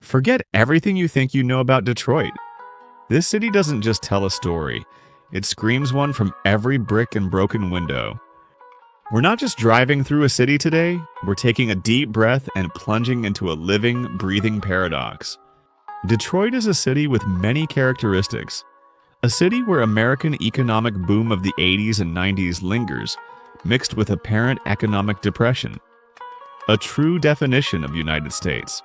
Forget everything you think you know about Detroit. This city doesn't just tell a story, it screams one from every brick and broken window. We're not just driving through a city today, we're taking a deep breath and plunging into a living, breathing paradox. Detroit is a city with many characteristics. A city where American economic boom of the 80s and 90s lingers, mixed with apparent economic depression. A true definition of United States.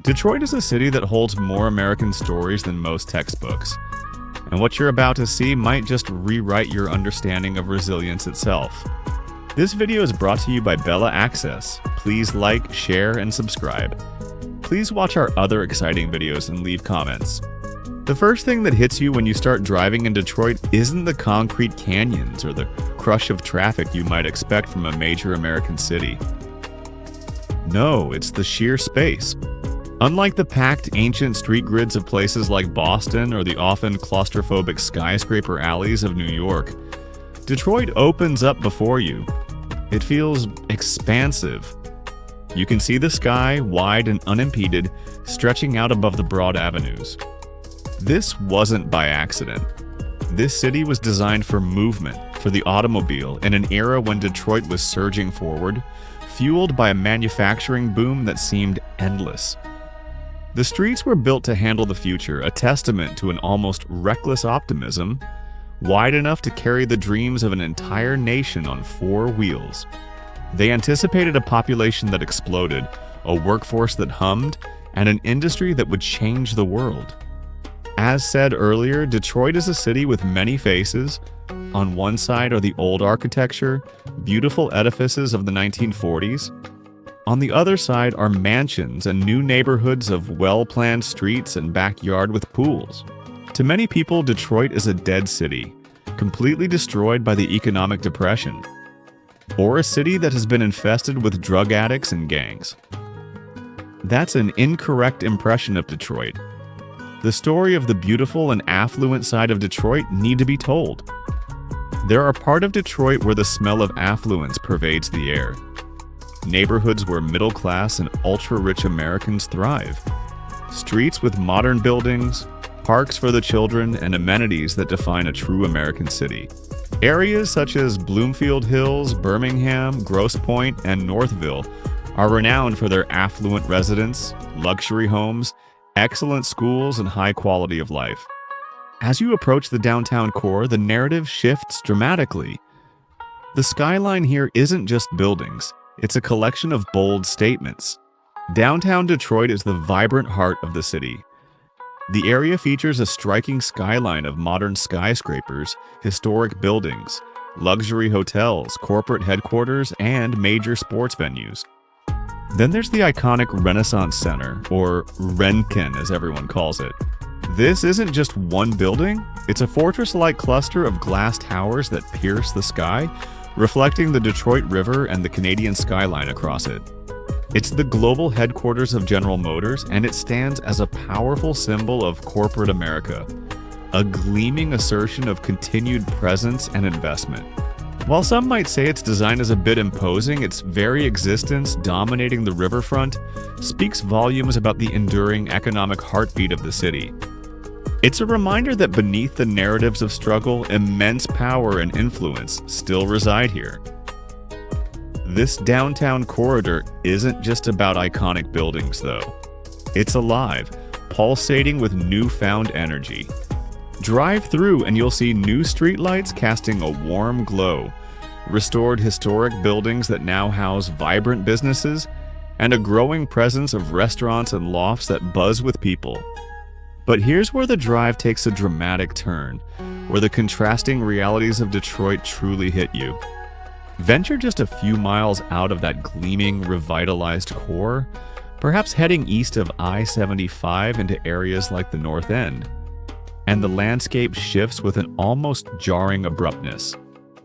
Detroit is a city that holds more American stories than most textbooks. And what you're about to see might just rewrite your understanding of resilience itself. This video is brought to you by Bella Access. Please like, share, and subscribe. Please watch our other exciting videos and leave comments. The first thing that hits you when you start driving in Detroit isn't the concrete canyons or the crush of traffic you might expect from a major American city. No, it's the sheer space. Unlike the packed ancient street grids of places like Boston or the often claustrophobic skyscraper alleys of New York, Detroit opens up before you. It feels expansive. You can see the sky, wide and unimpeded, stretching out above the broad avenues. This wasn't by accident. This city was designed for movement, for the automobile, in an era when Detroit was surging forward, fueled by a manufacturing boom that seemed endless. The streets were built to handle the future, a testament to an almost reckless optimism, wide enough to carry the dreams of an entire nation on four wheels. They anticipated a population that exploded, a workforce that hummed, and an industry that would change the world. As said earlier, Detroit is a city with many faces. On one side are the old architecture, beautiful edifices of the 1940s. On the other side are mansions and new neighborhoods of well-planned streets and backyard with pools. To many people, Detroit is a dead city, completely destroyed by the economic depression, or a city that has been infested with drug addicts and gangs. That's an incorrect impression of Detroit. The story of the beautiful and affluent side of Detroit need to be told. There are parts of Detroit where the smell of affluence pervades the air. Neighborhoods where middle-class and ultra-rich Americans thrive. Streets with modern buildings, parks for the children, and amenities that define a true American city. Areas such as Bloomfield Hills, Birmingham, Grosse Pointe, and Northville are renowned for their affluent residents, luxury homes, excellent schools, and high quality of life. As you approach the downtown core, the narrative shifts dramatically. The skyline here isn't just buildings, it's a collection of bold statements. Downtown Detroit is the vibrant heart of the city. The area features a striking skyline of modern skyscrapers, historic buildings, luxury hotels, corporate headquarters, and major sports venues. Then there's the iconic Renaissance Center, or Renken as everyone calls it. This isn't just one building, it's a fortress-like cluster of glass towers that pierce the sky, reflecting the Detroit River and the Canadian skyline across it. It's the global headquarters of General Motors, and it stands as a powerful symbol of corporate America, a gleaming assertion of continued presence and investment. While some might say its design is a bit imposing, its very existence dominating the riverfront speaks volumes about the enduring economic heartbeat of the city. It's a reminder that beneath the narratives of struggle, immense power and influence still reside here. This downtown corridor isn't just about iconic buildings, though. It's alive, pulsating with newfound energy. Drive through and you'll see new streetlights casting a warm glow, restored historic buildings that now house vibrant businesses, and a growing presence of restaurants and lofts that buzz with people. But here's where the drive takes a dramatic turn, where the contrasting realities of Detroit truly hit you. Venture just a few miles out of that gleaming, revitalized core, perhaps heading east of I-75 into areas like the North End, and the landscape shifts with an almost jarring abruptness.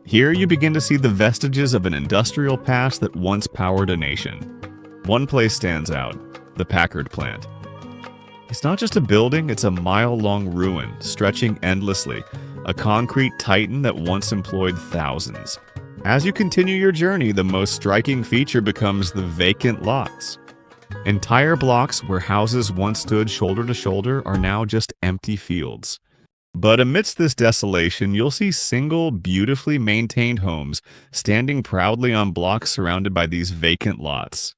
Here you begin to see the vestiges of an industrial past that once powered a nation. One place stands out, the Packard plant. It's not just a building, it's a mile-long ruin, stretching endlessly, a concrete titan that once employed thousands. As you continue your journey, the most striking feature becomes the vacant lots. Entire blocks where houses once stood shoulder to shoulder are now just empty fields. But amidst this desolation, you'll see single, beautifully maintained homes standing proudly on blocks surrounded by these vacant lots.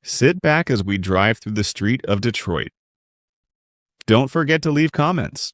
Sit back as we drive through the street of Detroit. Don't forget to leave comments.